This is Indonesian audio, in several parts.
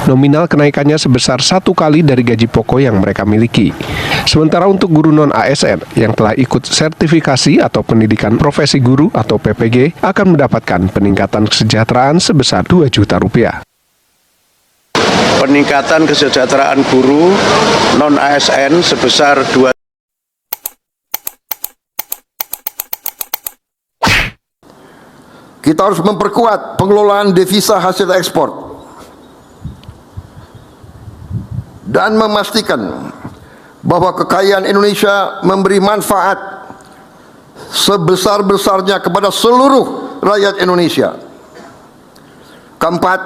Nominal kenaikannya sebesar 1 kali dari gaji pokok yang mereka miliki. Sementara untuk guru non-ASN yang telah ikut sertifikasi atau pendidikan profesi guru atau PPG akan mendapatkan peningkatan kesejahteraan sebesar Rp2 juta. Peningkatan kesejahteraan guru non-ASN sebesar 2. Kita harus memperkuat pengelolaan devisa hasil ekspor dan memastikan bahwa kekayaan Indonesia memberi manfaat sebesar-besarnya kepada seluruh rakyat Indonesia. Keempat,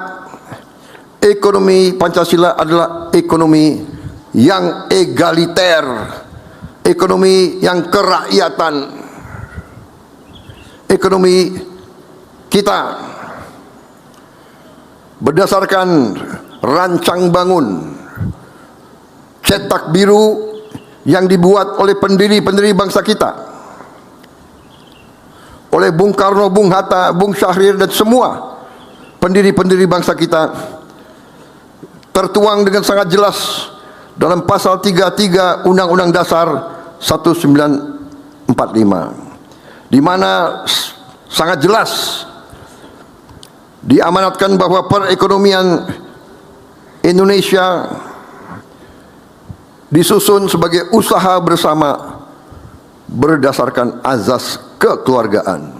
ekonomi Pancasila adalah ekonomi yang egaliter, ekonomi yang kerakyatan, ekonomi kita berdasarkan rancang bangun cetak biru yang dibuat oleh pendiri-pendiri bangsa kita, oleh Bung Karno, Bung Hatta, Bung Syahrir dan semua pendiri-pendiri bangsa kita, tertuang dengan sangat jelas dalam pasal 33 Undang-Undang Dasar 1945, di mana sangat jelas diamanatkan bahwa perekonomian Indonesia disusun sebagai usaha bersama berdasarkan azas kekeluargaan.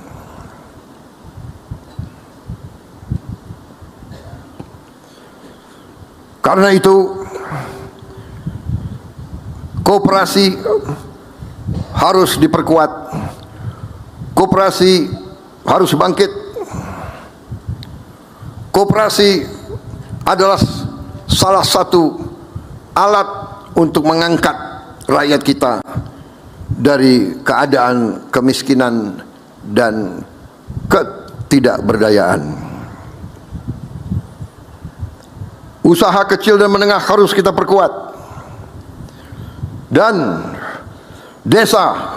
Karena itu, koperasi harus diperkuat, koperasi harus bangkit. Koperasi adalah salah satu alat untuk mengangkat rakyat kita dari keadaan kemiskinan dan ketidakberdayaan. Usaha kecil dan menengah harus kita perkuat, dan desa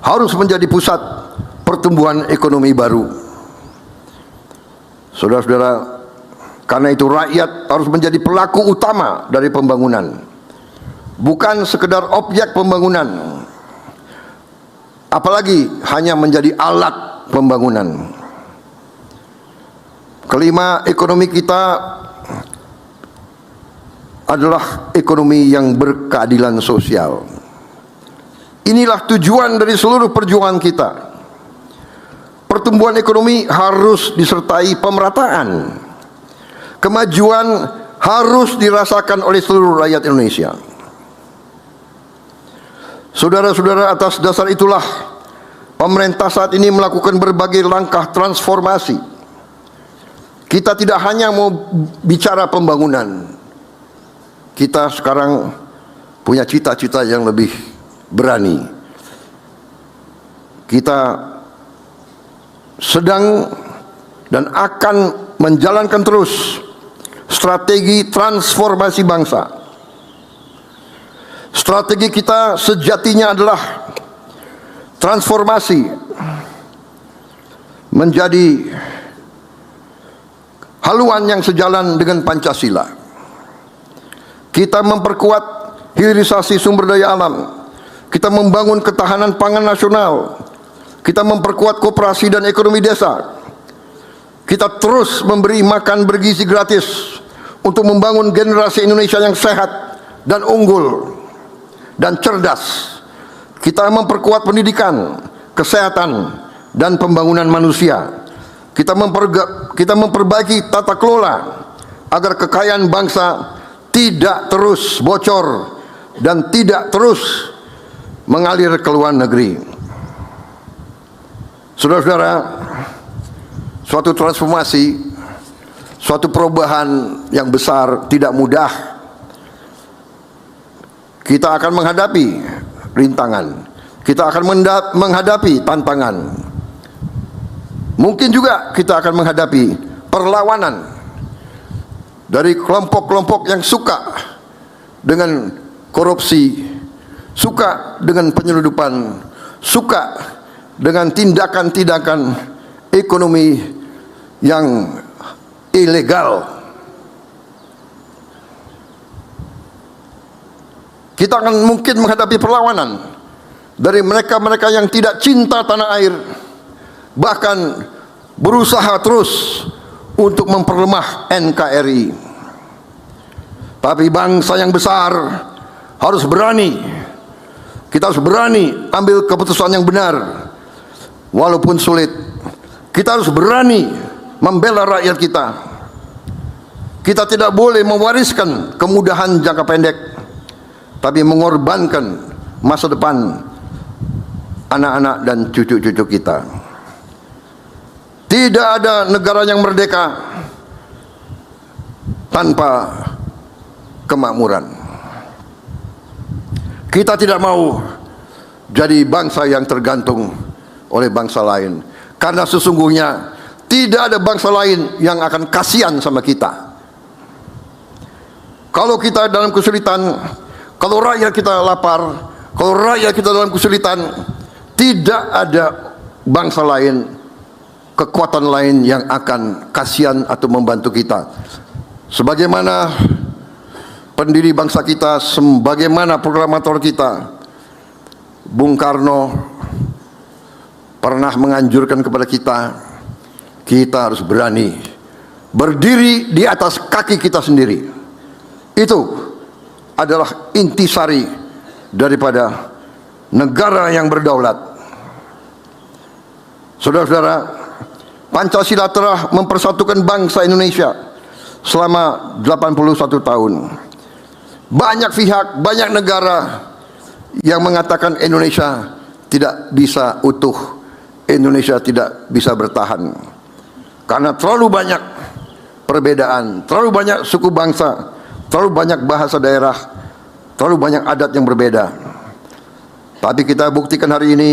harus menjadi pusat pertumbuhan ekonomi baru. Saudara-saudara, karena itu rakyat harus menjadi pelaku utama dari pembangunan, bukan sekedar objek pembangunan, apalagi hanya menjadi alat pembangunan. Kelima, ekonomi kita adalah ekonomi yang berkeadilan sosial. Inilah tujuan dari seluruh perjuangan kita. Pertumbuhan ekonomi harus disertai pemerataan. Kemajuan harus dirasakan oleh seluruh rakyat Indonesia. Saudara-saudara, atas dasar itulah pemerintah saat ini melakukan berbagai langkah transformasi. Kita tidak hanya mau bicara pembangunan, kita sekarang punya cita-cita yang lebih berani. Kita sedang dan akan menjalankan terus strategi transformasi bangsa. Strategi kita sejatinya adalah transformasi menjadi haluan yang sejalan dengan Pancasila. Kita memperkuat hilirisasi sumber daya alam, kita membangun ketahanan pangan nasional, kita memperkuat koperasi dan ekonomi desa, kita terus memberi makan bergizi gratis untuk membangun generasi Indonesia yang sehat dan unggul dan cerdas. Kita memperkuat pendidikan, kesehatan, dan pembangunan manusia. Kita memperbaiki tata kelola agar kekayaan bangsa tidak terus bocor dan tidak terus mengalir ke luar negeri. Saudara-saudara, suatu transformasi, suatu perubahan yang besar tidak mudah. Kita akan menghadapi rintangan, kita akan menghadapi tantangan. Mungkin juga kita akan menghadapi perlawanan dari kelompok-kelompok yang suka dengan korupsi, suka dengan penyeludupan, suka dengan tindakan-tindakan ekonomi yang ilegal. kita akan mungkin menghadapi perlawanan dari mereka-mereka yang tidak cinta tanah air, bahkan berusaha terus untuk memperlemah NKRI. Tapi bangsa yang besar harus berani. Kita harus berani ambil keputusan yang benar, walaupun sulit. Kita harus berani membela rakyat kita. Kita tidak boleh mewariskan kemudahan jangka pendek, tapi mengorbankan masa depan anak-anak dan cucu-cucu kita. Tidak ada negara yang merdeka tanpa kemakmuran. Kita tidak mau jadi bangsa yang tergantung oleh bangsa lain, karena sesungguhnya tidak ada bangsa lain yang akan kasihan sama kita. Kalau kita dalam kesulitan, kalau rakyat kita lapar, kalau rakyat kita dalam kesulitan, tidak ada bangsa lain, kekuatan lain yang akan kasihan atau membantu kita. Sebagaimana pendiri bangsa kita, sebagaimana proklamator kita, Bung Karno pernah menganjurkan kepada kita, kita harus berani berdiri di atas kaki kita sendiri. Itu adalah intisari daripada negara yang berdaulat. Saudara-saudara, Pancasila telah mempersatukan bangsa Indonesia selama 81 tahun. Banyak pihak, banyak negara yang mengatakan Indonesia tidak bisa utuh, Indonesia tidak bisa bertahan, karena terlalu banyak perbedaan, terlalu banyak suku bangsa, terlalu banyak bahasa daerah, terlalu banyak adat yang berbeda. Tapi kita buktikan hari ini,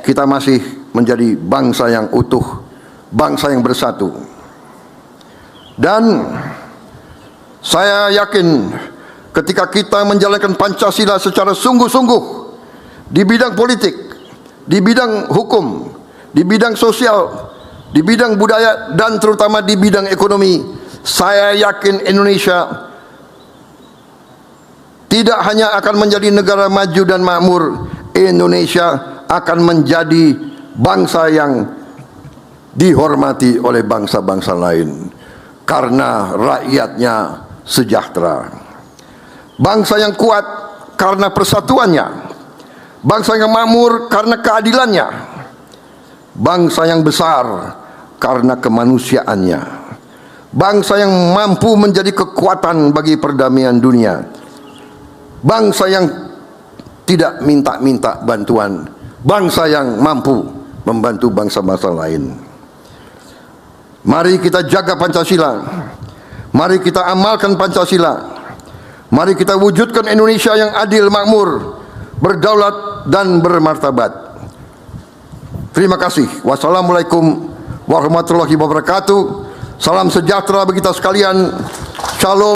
kita masih menjadi bangsa yang utuh, bangsa yang bersatu. Dan saya yakin ketika kita menjalankan Pancasila secara sungguh-sungguh di bidang politik, di bidang hukum, di bidang sosial, di bidang budaya, dan terutama di bidang ekonomi, saya yakin Indonesia tidak hanya akan menjadi negara maju dan makmur, Indonesia akan menjadi bangsa yang dihormati oleh bangsa-bangsa lain karena rakyatnya sejahtera. Bangsa yang kuat karena persatuannya, bangsa yang makmur karena keadilannya, bangsa yang besar karena kemanusiaannya, bangsa yang mampu menjadi kekuatan bagi perdamaian dunia, bangsa yang tidak minta-minta bantuan, bangsa yang mampu membantu bangsa-bangsa lain. Mari kita jaga Pancasila, mari kita amalkan Pancasila, mari kita wujudkan Indonesia yang adil, makmur, berdaulat dan bermartabat. Terima kasih. Wassalamualaikum warahmatullahi wabarakatuh. Salam sejahtera bagi kita sekalian. Shalom.